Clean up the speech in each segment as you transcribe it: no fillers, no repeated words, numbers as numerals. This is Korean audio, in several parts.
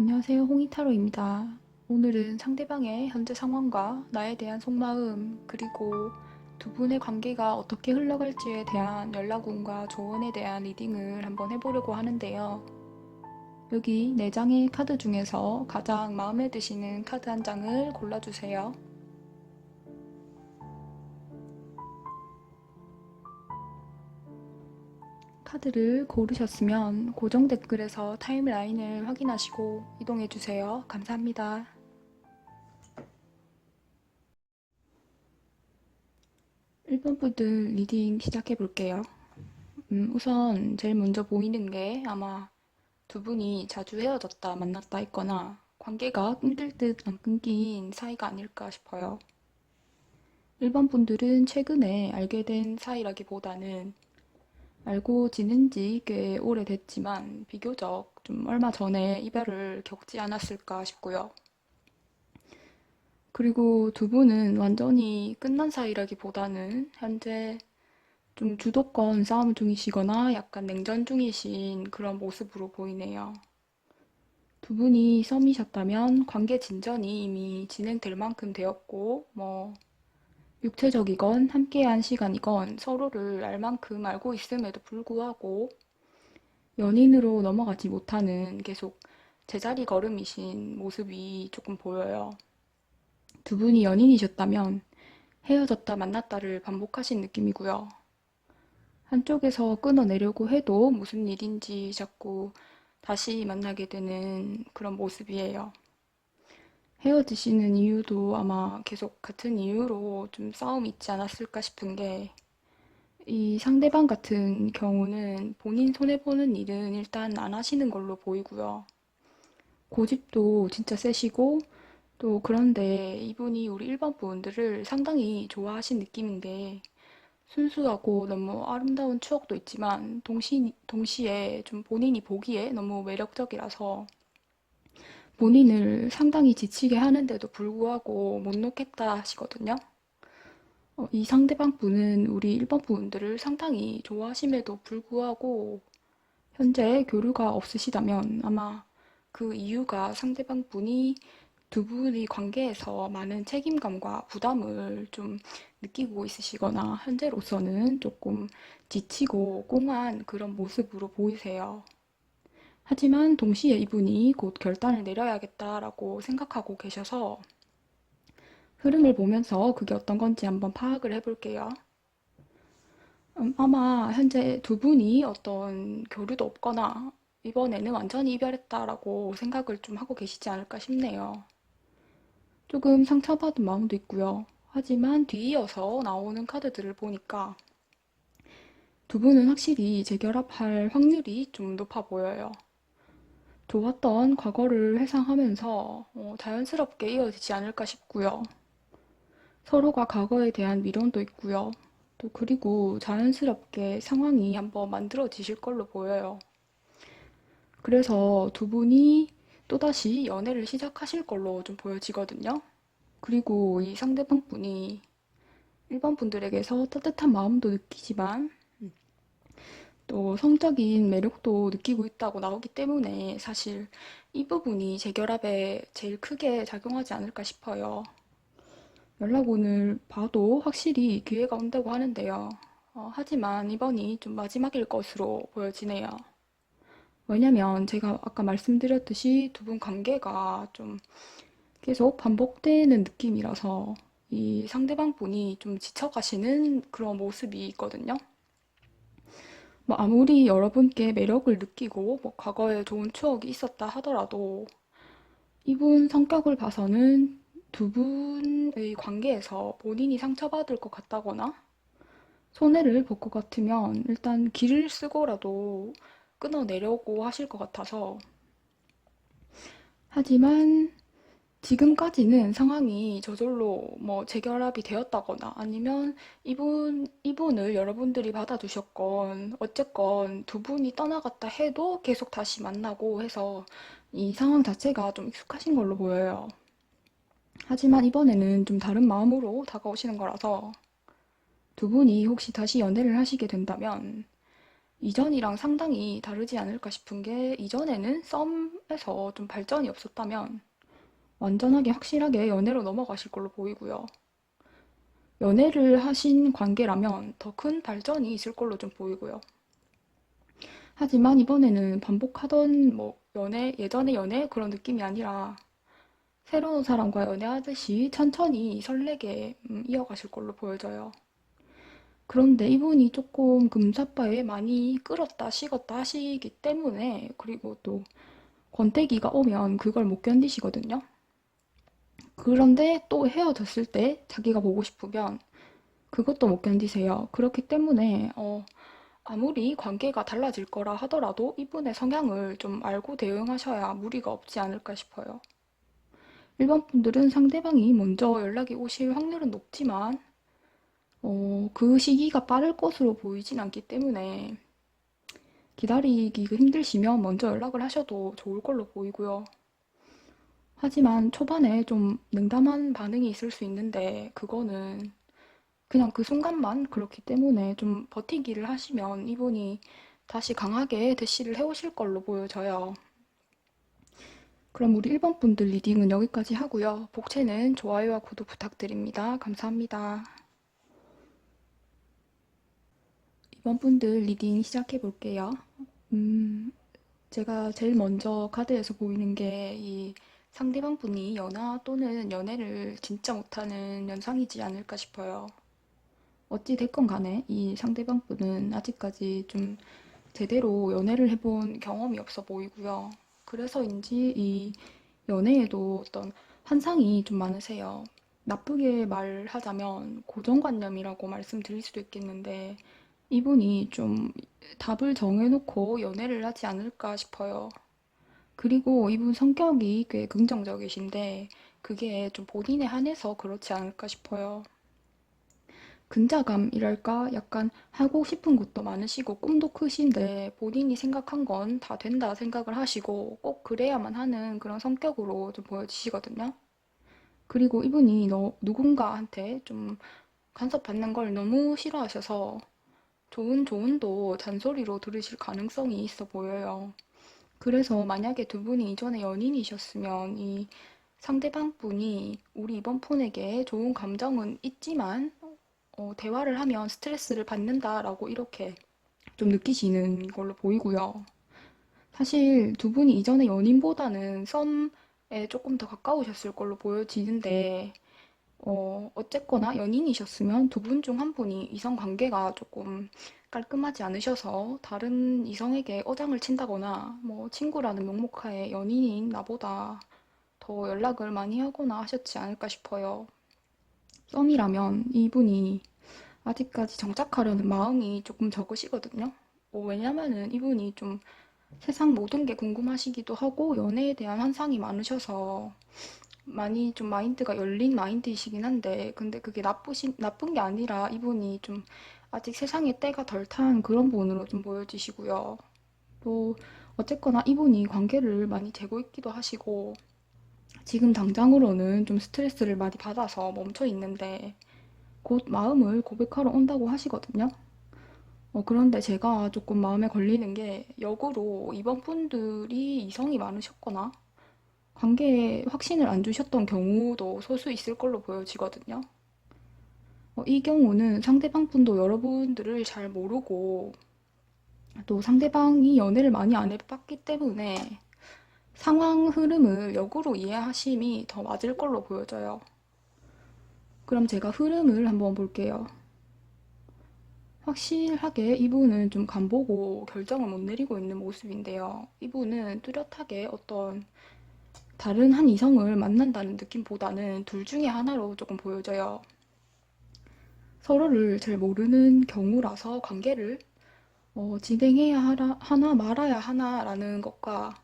안녕하세요. 홍이타로입니다. 오늘은 상대방의 현재 상황과 나에 대한 속마음, 그리고 두 분의 관계가 어떻게 흘러갈지에 대한 연락운과 조언에 대한 리딩을 한번 해보려고 하는데요. 여기 4장의 카드 중에서 가장 마음에 드시는 카드 한 장을 골라주세요. 카드를 고르셨으면 고정 댓글에서 타임라인을 확인하시고 이동해주세요. 감사합니다. 1번 분들 리딩 시작해볼게요. 우선 제일 먼저 보이는 게 아마 두 분이 자주 헤어졌다 만났다 했거나 관계가 끊길 듯 안 끊긴 사이가 아닐까 싶어요. 1번 분들은 최근에 알게 된 사이라기보다는 알고 지낸 지 꽤 오래됐지만 비교적 좀 얼마 전에 이별을 겪지 않았을까 싶고요. 그리고 두 분은 완전히 끝난 사이라기보다는 현재 좀 주도권 싸움 중이시거나 약간 냉전 중이신 그런 모습으로 보이네요. 두 분이 썸이셨다면 관계 진전이 이미 진행될 만큼 되었고, 육체적이건 함께한 시간이건 서로를 알 만큼 알고 있음에도 불구하고 연인으로 넘어가지 못하는 계속 제자리 걸음이신 모습이 조금 보여요. 두 분이 연인이셨다면 헤어졌다 만났다를 반복하신 느낌이고요. 한쪽에서 끊어내려고 해도 무슨 일인지 자꾸 다시 만나게 되는 그런 모습이에요. 헤어지시는 이유도 아마 계속 같은 이유로 좀 싸움이 있지 않았을까 싶은 게, 이 상대방 같은 경우는 본인 손해보는 일은 일단 안 하시는 걸로 보이고요. 고집도 진짜 세시고, 또 그런데 이분이 우리 일반 분들을 상당히 좋아하신 느낌인 게, 순수하고 너무 아름다운 추억도 있지만 동시에 좀 본인이 보기에 너무 매력적이라서 본인을 상당히 지치게 하는데도 불구하고 못 놓겠다 하시거든요. 이 상대방 분은 우리 1번 분들을 상당히 좋아하심에도 불구하고 현재 교류가 없으시다면 아마 그 이유가 상대방 분이 두 분의 관계에서 많은 책임감과 부담을 좀 느끼고 있으시거나 현재로서는 조금 지치고 꽁한 그런 모습으로 보이세요. 하지만 동시에 이분이 곧 결단을 내려야겠다라고 생각하고 계셔서 흐름을 보면서 그게 어떤 건지 한번 파악을 해볼게요. 아마 현재 두 분이 어떤 교류도 없거나 이번에는 완전히 이별했다라고 생각을 좀 하고 계시지 않을까 싶네요. 조금 상처받은 마음도 있고요. 하지만 뒤이어서 나오는 카드들을 보니까 두 분은 확실히 재결합할 확률이 좀 높아 보여요. 좋았던 과거를 회상하면서 자연스럽게 이어지지 않을까 싶고요. 서로가 과거에 대한 미련도 있고요. 또 그리고 자연스럽게 상황이 한번 만들어지실 걸로 보여요. 그래서 두 분이 또다시 연애를 시작하실 걸로 좀 보여지거든요. 그리고 이 상대방 분이 일반 분들에게서 따뜻한 마음도 느끼지만 또 성적인 매력도 느끼고 있다고 나오기 때문에 사실 이 부분이 재결합에 제일 크게 작용하지 않을까 싶어요. 연락운을 봐도 확실히 기회가 온다고 하는데요. 하지만 이번이 좀 마지막일 것으로 보여지네요. 왜냐면 제가 아까 말씀드렸듯이 두 분 관계가 좀 계속 반복되는 느낌이라서 이 상대방 분이 좀 지쳐가시는 그런 모습이 있거든요. 아무리 여러분께 매력을 느끼고 과거에 좋은 추억이 있었다 하더라도 이분 성격을 봐서는 두 분의 관계에서 본인이 상처받을 것 같다거나 손해를 볼 것 같으면 일단 길을 쓰고라도 끊어내려고 하실 것 같아서, 하지만 지금까지는 상황이 저절로 재결합이 되었다거나 아니면 이분을 여러분들이 받아주셨건 어쨌건 두 분이 떠나갔다 해도 계속 다시 만나고 해서 이 상황 자체가 좀 익숙하신 걸로 보여요. 하지만 이번에는 좀 다른 마음으로 다가오시는 거라서 두 분이 혹시 다시 연애를 하시게 된다면 이전이랑 상당히 다르지 않을까 싶은 게 이전에는 썸에서 좀 발전이 없었다면 완전하게 확실하게 연애로 넘어가실 걸로 보이고요. 연애를 하신 관계라면 더 큰 발전이 있을 걸로 좀 보이고요. 하지만 이번에는 반복하던 뭐 연애, 예전의 연애 그런 느낌이 아니라 새로운 사람과 연애하듯이 천천히 설레게 이어가실 걸로 보여져요. 그런데 이분이 조금 금사빠에 많이 끌었다 식었다 하시기 때문에 그리고 또 권태기가 오면 그걸 못 견디시거든요. 그런데 또 헤어졌을 때 자기가 보고 싶으면 그것도 못 견디세요. 그렇기 때문에 아무리 관계가 달라질 거라 하더라도 이분의 성향을 좀 알고 대응하셔야 무리가 없지 않을까 싶어요. 일반 분들은 상대방이 먼저 연락이 오실 확률은 높지만 그 시기가 빠를 것으로 보이진 않기 때문에 기다리기 힘드시면 먼저 연락을 하셔도 좋을 걸로 보이고요. 하지만 초반에 좀 냉담한 반응이 있을 수 있는데 그거는 그냥 그 순간만 그렇기 때문에 좀 버티기를 하시면 이분이 다시 강하게 대시를 해오실 걸로 보여져요. 그럼 우리 1번 분들 리딩은 여기까지 하고요. 복채는 좋아요와 구독 부탁드립니다. 감사합니다. 2번 분들 리딩 시작해 볼게요. 제가 제일 먼저 카드에서 보이는 게 이 상대방 분이 연하 또는 연애를 진짜 못하는 연상이지 않을까 싶어요. 어찌 됐건 간에 이 상대방 분은 아직까지 좀 제대로 연애를 해본 경험이 없어 보이고요. 그래서인지 이 연애에도 어떤 환상이 좀 많으세요. 나쁘게 말하자면 고정관념이라고 말씀드릴 수도 있겠는데 이분이 좀 답을 정해놓고 연애를 하지 않을까 싶어요. 그리고 이분 성격이 꽤 긍정적이신데 그게 좀 본인에 한해서 그렇지 않을까 싶어요. 근자감이랄까 약간 하고 싶은 것도 많으시고 꿈도 크신데 본인이 생각한 건 다 된다 생각을 하시고 꼭 그래야만 하는 그런 성격으로 좀 보여지시거든요. 그리고 이분이 누군가한테 좀 간섭받는 걸 너무 싫어하셔서 좋은 조언도 잔소리로 들으실 가능성이 있어 보여요. 그래서 만약에 두 분이 이전에 연인이셨으면 이 상대방 분이 우리 이번 폰에게 좋은 감정은 있지만 대화를 하면 스트레스를 받는다라고 이렇게 좀 느끼시는 걸로 보이고요. 사실 두 분이 이전에 연인보다는 썸에 조금 더 가까우셨을 걸로 보여지는데, 어쨌거나 연인이셨으면 두 분 중 한 분이 이성 관계가 조금 깔끔하지 않으셔서 다른 이성에게 어장을 친다거나, 뭐 친구라는 명목하에 연인인 나보다 더 연락을 많이 하거나 하셨지 않을까 싶어요. 썸이라면 이분이 아직까지 정착하려는 마음이 조금 적으시거든요. 왜냐면은 이분이 좀 세상 모든 게 궁금하시기도 하고 연애에 대한 환상이 많으셔서 많이 좀 마인드가 열린 마인드이시긴 한데 근데 그게 나쁜 게 아니라 이분이 좀 아직 세상의 때가 덜 탄 그런 분으로 좀 보여지시고요. 또 어쨌거나 이분이 관계를 많이 재고 있기도 하시고 지금 당장으로는 좀 스트레스를 많이 받아서 멈춰 있는데 곧 마음을 고백하러 온다고 하시거든요. 그런데 제가 조금 마음에 걸리는 게 역으로 이번 분들이 이성이 많으셨거나 관계에 확신을 안 주셨던 경우도 소수 있을 걸로 보여지거든요. 이 경우는 상대방 분도 여러분들을 잘 모르고 또 상대방이 연애를 많이 안 해봤기 때문에 상황 흐름을 역으로 이해하심이 더 맞을 걸로 보여져요. 그럼 제가 흐름을 한번 볼게요. 확실하게 이분은 좀 간보고 결정을 못 내리고 있는 모습인데요. 이분은 뚜렷하게 어떤 다른 한 이성을 만난다는 느낌보다는 둘 중에 하나로 조금 보여져요. 서로를 잘 모르는 경우라서 관계를 진행해야 하나 말아야 하나라는 것과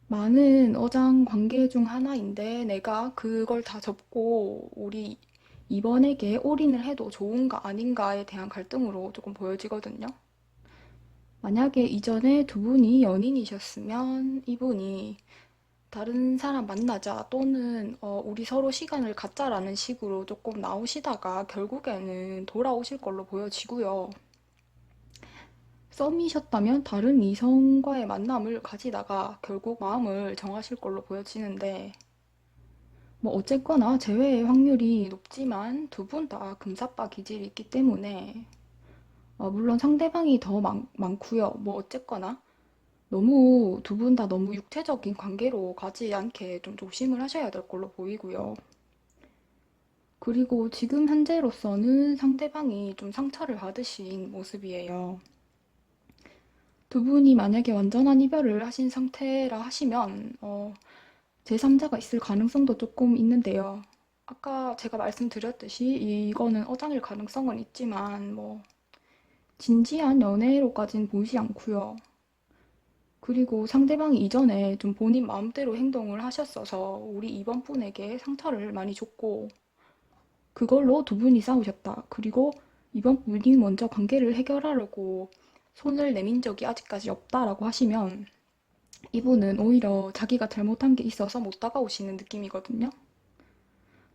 많은 어장 관계 중 하나인데 내가 그걸 다 접고 우리 이번에게 올인을 해도 좋은가 아닌가에 대한 갈등으로 조금 보여지거든요. 만약에 이전에 두 분이 연인이셨으면 이분이 다른 사람 만나자 또는 우리 서로 시간을 갖자라는 식으로 조금 나오시다가 결국에는 돌아오실 걸로 보여지고요. 썸이셨다면 다른 이성과의 만남을 가지다가 결국 마음을 정하실 걸로 보여지는데, 뭐 어쨌거나 재회의 확률이 높지만 두 분 다 금사빠 기질이 있기 때문에, 물론 상대방이 더 많고요. 뭐 어쨌거나 너무 두 분 다 너무 육체적인 관계로 가지 않게 좀 조심을 하셔야 될 걸로 보이고요. 그리고 지금 현재로서는 상대방이 좀 상처를 받으신 모습이에요. 두 분이 만약에 완전한 이별을 하신 상태라 하시면, 제3자가 있을 가능성도 조금 있는데요. 아까 제가 말씀드렸듯이 이거는 어장일 가능성은 있지만, 뭐, 진지한 연애로까진 보이지 않고요. 그리고 상대방이 이전에 좀 본인 마음대로 행동을 하셨어서 우리 이번 분에게 상처를 많이 줬고, 그걸로 두 분이 싸우셨다. 그리고 이번 분이 먼저 관계를 해결하려고 손을 내민 적이 아직까지 없다라고 하시면 이분은 오히려 자기가 잘못한 게 있어서 못 다가오시는 느낌이거든요.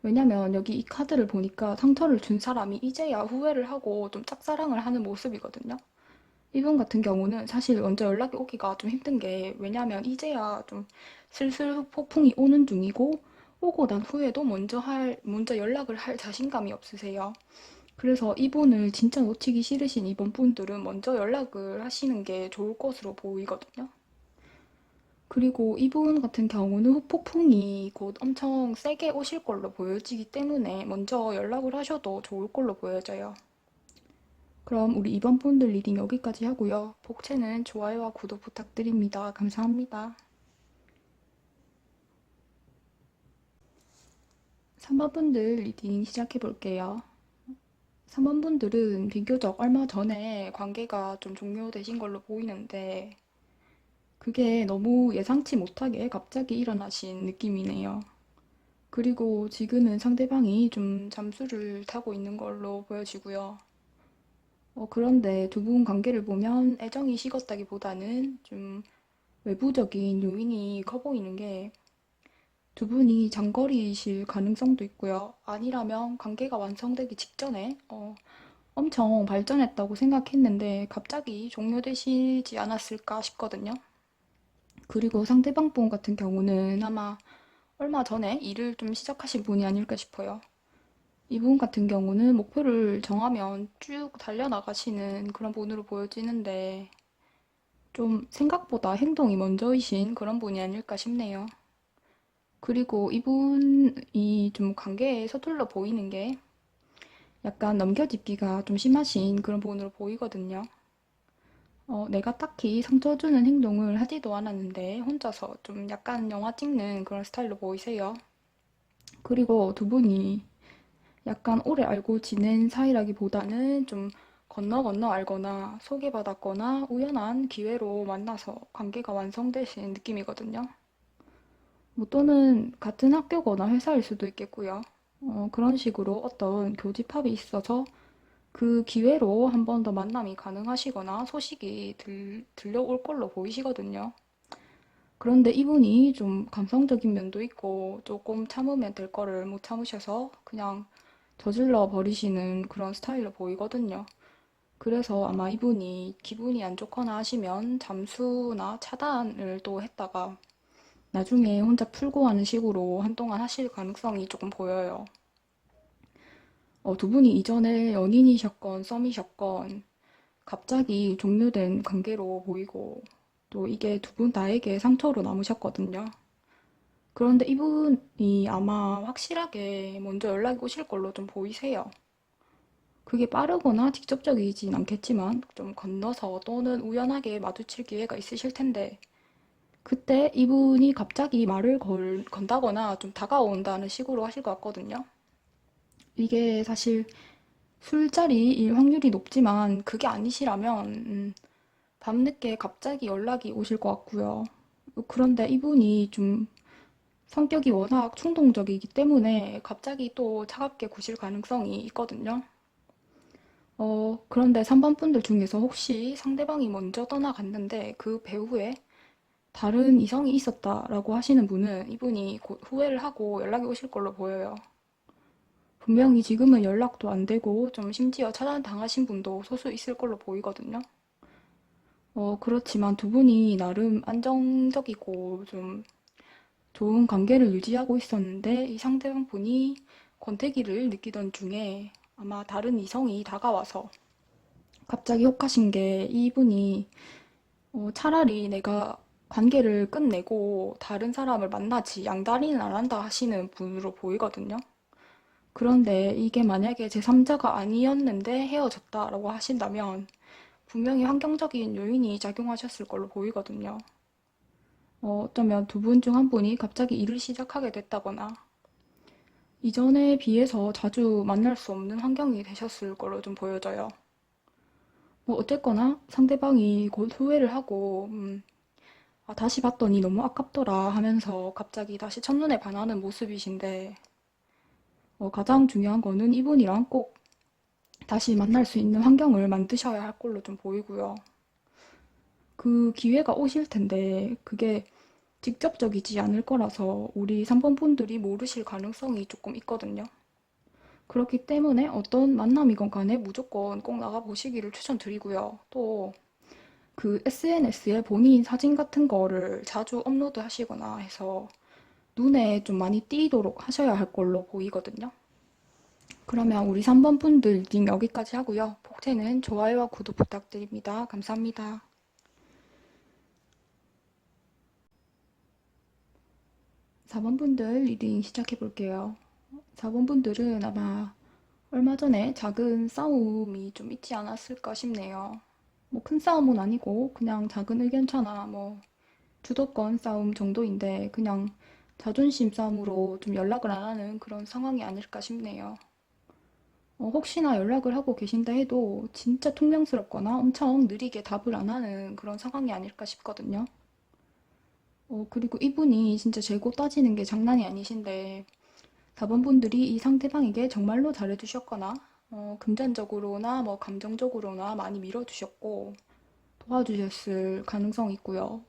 왜냐면 여기 이 카드를 보니까 상처를 준 사람이 이제야 후회를 하고 좀 짝사랑을 하는 모습이거든요. 이분 같은 경우는 사실 먼저 연락이 오기가 좀 힘든 게 왜냐면 이제야 좀 슬슬 폭풍이 오는 중이고 오고 난 후에도 먼저 연락을 할 자신감이 없으세요. 그래서 이분을 진짜 놓치기 싫으신 이번 분들은 먼저 연락을 하시는 게 좋을 것으로 보이거든요. 그리고 이분 같은 경우는 후폭풍이 곧 엄청 세게 오실 걸로 보여지기 때문에 먼저 연락을 하셔도 좋을 걸로 보여져요. 그럼 우리 이번 분들 리딩 여기까지 하고요. 복채는 좋아요와 구독 부탁드립니다. 감사합니다. 3번 분들 리딩 시작해 볼게요. 3번 분들은 비교적 얼마 전에 관계가 좀 종료되신 걸로 보이는데 그게 너무 예상치 못하게 갑자기 일어나신 느낌이네요. 그리고 지금은 상대방이 좀 잠수를 타고 있는 걸로 보여지고요. 그런데 두 분 관계를 보면 애정이 식었다기보다는 좀 외부적인 요인이 커 보이는 게 두 분이 장거리이실 가능성도 있고요. 아니라면 관계가 완성되기 직전에 엄청 발전했다고 생각했는데 갑자기 종료되시지 않았을까 싶거든요. 그리고 상대방 분 같은 경우는 아마 얼마 전에 일을 좀 시작하신 분이 아닐까 싶어요. 이분 같은 경우는 목표를 정하면 쭉 달려나가시는 그런 분으로 보여지는데 좀 생각보다 행동이 먼저이신 그런 분이 아닐까 싶네요. 그리고 이분이 좀 관계에 서툴러 보이는 게 약간 넘겨짚기가 좀 심하신 그런 분으로 보이거든요. 내가 딱히 상처 주는 행동을 하지도 않았는데 혼자서 좀 약간 영화 찍는 그런 스타일로 보이세요. 그리고 두 분이 약간 오래 알고 지낸 사이라기보다는 좀 건너 건너 알거나 소개받았거나 우연한 기회로 만나서 관계가 완성되신 느낌이거든요. 뭐 또는 같은 학교거나 회사일 수도 있겠고요. 그런 식으로 어떤 교집합이 있어서 그 기회로 한 번 더 만남이 가능하시거나 소식이 들려올 걸로 보이시거든요. 그런데 이분이 좀 감성적인 면도 있고 조금 참으면 될 거를 못 참으셔서 그냥 저질러 버리시는 그런 스타일로 보이거든요. 그래서 아마 이분이 기분이 안 좋거나 하시면 잠수나 차단을 또 했다가 나중에 혼자 풀고 하는 식으로 한동안 하실 가능성이 조금 보여요. 두 분이 이전에 연인이셨건 썸이셨건 갑자기 종료된 관계로 보이고 또 이게 두 분 다에게 상처로 남으셨거든요. 그런데 이분이 아마 확실하게 먼저 연락이 오실 걸로 좀 보이세요. 그게 빠르거나 직접적이진 않겠지만 좀 건너서 또는 우연하게 마주칠 기회가 있으실 텐데 그때 이분이 갑자기 건다거나 좀 다가온다는 식으로 하실 것 같거든요. 이게 사실 술자리일 확률이 높지만 그게 아니시라면 밤늦게 갑자기 연락이 오실 것 같고요. 그런데 이분이 좀 성격이 워낙 충동적이기 때문에 갑자기 또 차갑게 구실 가능성이 있거든요. 그런데 3번 분들 중에서 혹시 상대방이 먼저 떠나갔는데 그 배후에 다른 이성이 있었다라고 하시는 분은 이분이 곧 후회를 하고 연락이 오실 걸로 보여요. 분명히 지금은 연락도 안 되고 좀 심지어 차단당하신 분도 소수 있을 걸로 보이거든요. 그렇지만 두 분이 나름 안정적이고 좀 좋은 관계를 유지하고 있었는데 이 상대방 분이 권태기를 느끼던 중에 아마 다른 이성이 다가와서 갑자기 혹하신 게 이분이 차라리 내가 관계를 끝내고 다른 사람을 만나지 양다리는 안 한다 하시는 분으로 보이거든요. 그런데 이게 만약에 제3자가 아니었는데 헤어졌다라고 하신다면 분명히 환경적인 요인이 작용하셨을 걸로 보이거든요. 어쩌면 두 분 중 한 분이 갑자기 일을 시작하게 됐다거나 이전에 비해서 자주 만날 수 없는 환경이 되셨을 걸로 좀 보여져요. 뭐 어쨌거나 상대방이 곧 후회를 하고 아, 다시 봤더니 너무 아깝더라 하면서 갑자기 다시 첫눈에 반하는 모습이신데 가장 중요한 거는 이분이랑 꼭 다시 만날 수 있는 환경을 만드셔야 할 걸로 좀 보이고요. 그 기회가 오실 텐데 그게 직접적이지 않을 거라서 우리 3번 분들이 모르실 가능성이 조금 있거든요. 그렇기 때문에 어떤 만남이건 간에 무조건 꼭 나가보시기를 추천드리고요. 또 그 SNS에 본인 사진 같은 거를 자주 업로드 하시거나 해서 눈에 좀 많이 띄도록 하셔야 할 걸로 보이거든요. 그러면 우리 3번 분들 링 여기까지 하고요. 폭제는 좋아요와 구독 부탁드립니다. 감사합니다. 4번 분들 리딩 시작해 볼게요. 4번 분들은 아마 얼마 전에 작은 싸움이 좀 있지 않았을까 싶네요. 뭐 큰 싸움은 아니고 그냥 작은 의견차나 뭐 주도권 싸움 정도인데 그냥 자존심 싸움으로 좀 연락을 안 하는 그런 상황이 아닐까 싶네요. 혹시나 연락을 하고 계신다 해도 진짜 퉁명스럽거나 엄청 느리게 답을 안 하는 그런 상황이 아닐까 싶거든요. 그리고 이분이 진짜 재고 따지는 게 장난이 아니신데 4번 분들이 이 상대방에게 정말로 잘해주셨거나 금전적으로나 뭐 감정적으로나 많이 밀어주셨고 도와주셨을 가능성이 있고요.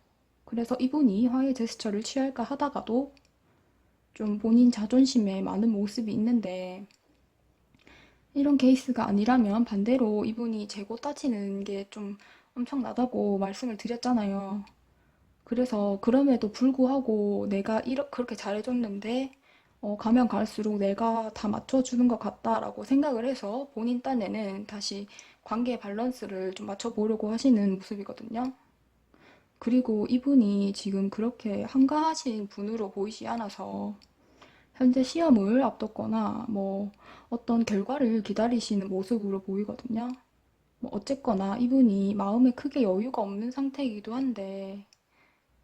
그래서 이분이 화해 제스처를 취할까 하다가도 좀 본인 자존심에 많은 모습이 있는데 이런 케이스가 아니라면 반대로 이분이 재고 따지는 게 좀 엄청나다고 말씀을 드렸잖아요. 그래서 그럼에도 불구하고 내가 그렇게 잘해줬는데 가면 갈수록 내가 다 맞춰주는 것 같다라고 생각을 해서 본인 딴에는 다시 관계 밸런스를 좀 맞춰보려고 하시는 모습이거든요. 그리고 이분이 지금 그렇게 한가하신 분으로 보이지 않아서 현재 시험을 앞뒀거나 뭐 어떤 결과를 기다리시는 모습으로 보이거든요. 뭐 어쨌거나 이분이 마음에 크게 여유가 없는 상태이기도 한데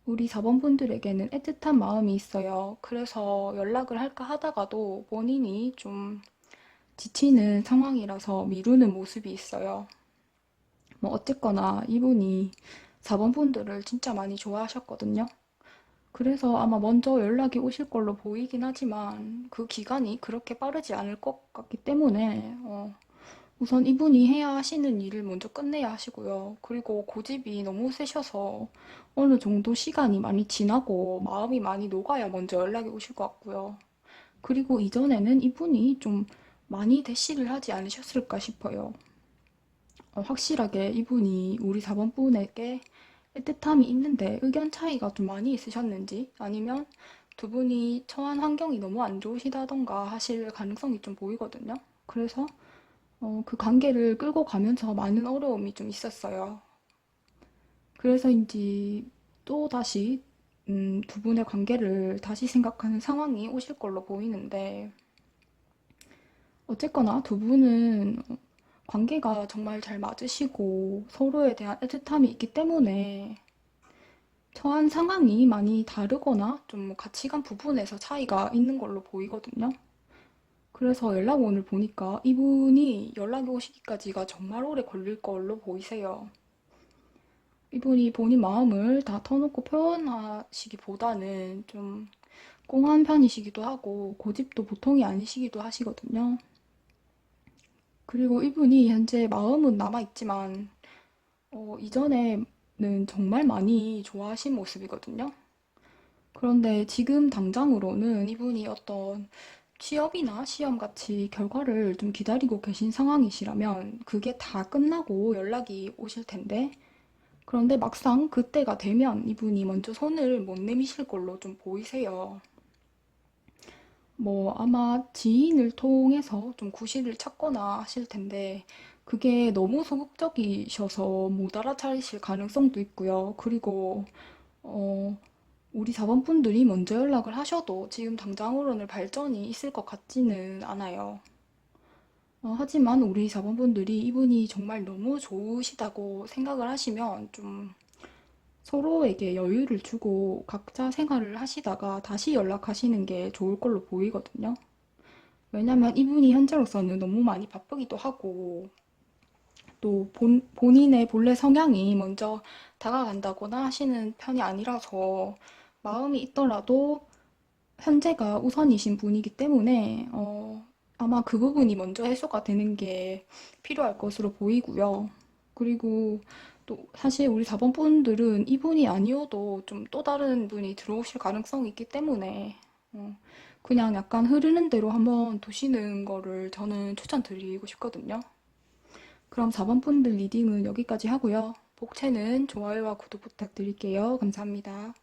우리 4번 분들에게는 애틋한 마음이 있어요. 그래서 연락을 할까 하다가도 본인이 좀 지치는 상황이라서 미루는 모습이 있어요. 뭐 어쨌거나 이분이 4번 분들을 진짜 많이 좋아하셨거든요. 그래서 아마 먼저 연락이 오실 걸로 보이긴 하지만 그 기간이 그렇게 빠르지 않을 것 같기 때문에 우선 이분이 해야 하시는 일을 먼저 끝내야 하시고요. 그리고 고집이 너무 세셔서 어느 정도 시간이 많이 지나고 마음이 많이 녹아야 먼저 연락이 오실 것 같고요. 그리고 이전에는 이분이 좀 많이 대시를 하지 않으셨을까 싶어요. 확실하게 이분이 우리 4번 분에게 애틋함이 있는데 의견 차이가 좀 많이 있으셨는지 아니면 두 분이 처한 환경이 너무 안 좋으시다던가 하실 가능성이 좀 보이거든요. 그래서 그 관계를 끌고 가면서 많은 어려움이 좀 있었어요. 그래서인지 또 다시 두 분의 관계를 다시 생각하는 상황이 오실 걸로 보이는데 어쨌거나 두 분은 관계가 정말 잘 맞으시고 서로에 대한 애틋함이 있기 때문에 처한 상황이 많이 다르거나 좀 가치관 부분에서 차이가 있는 걸로 보이거든요. 그래서 연락 오늘 보니까 이분이 연락이 오시기까지가 정말 오래 걸릴 걸로 보이세요. 이분이 본인 마음을 다 터놓고 표현하시기보다는 좀 꽁한 편이시기도 하고 고집도 보통이 아니시기도 하시거든요. 그리고 이분이 현재 마음은 남아있지만 이전에는 정말 많이 좋아하신 모습이거든요. 그런데 지금 당장으로는 이분이 어떤 취업이나 시험 같이 결과를 좀 기다리고 계신 상황이시라면 그게 다 끝나고 연락이 오실 텐데 그런데 막상 그때가 되면 이분이 먼저 손을 못 내미실 걸로 좀 보이세요. 뭐 아마 지인을 통해서 좀 구실을 찾거나 하실 텐데 그게 너무 소극적이셔서 못 알아차리실 가능성도 있고요. 그리고 어, 우리 자본분들이 먼저 연락을 하셔도 지금 당장으로는 발전이 있을 것 같지는 않아요. 하지만 우리 자본분들이 이분이 정말 너무 좋으시다고 생각을 하시면 좀 서로에게 여유를 주고 각자 생활을 하시다가 다시 연락하시는 게 좋을 걸로 보이거든요. 왜냐면 이분이 현재로서는 너무 많이 바쁘기도 하고 또 본인의 본래 성향이 먼저 다가간다거나 하시는 편이 아니라서 마음이 있더라도 현재가 우선이신 분이기 때문에 아마 그 부분이 먼저 해소가 되는 게 필요할 것으로 보이고요. 그리고 또 사실 우리 자본분들은 이분이 아니어도 좀 또 다른 분이 들어오실 가능성이 있기 때문에 어, 그냥 약간 흐르는 대로 한번 두시는 거를 저는 추천드리고 싶거든요. 그럼 4번분들 리딩은 여기까지 하고요. 복채는 좋아요와 구독 부탁드릴게요. 감사합니다.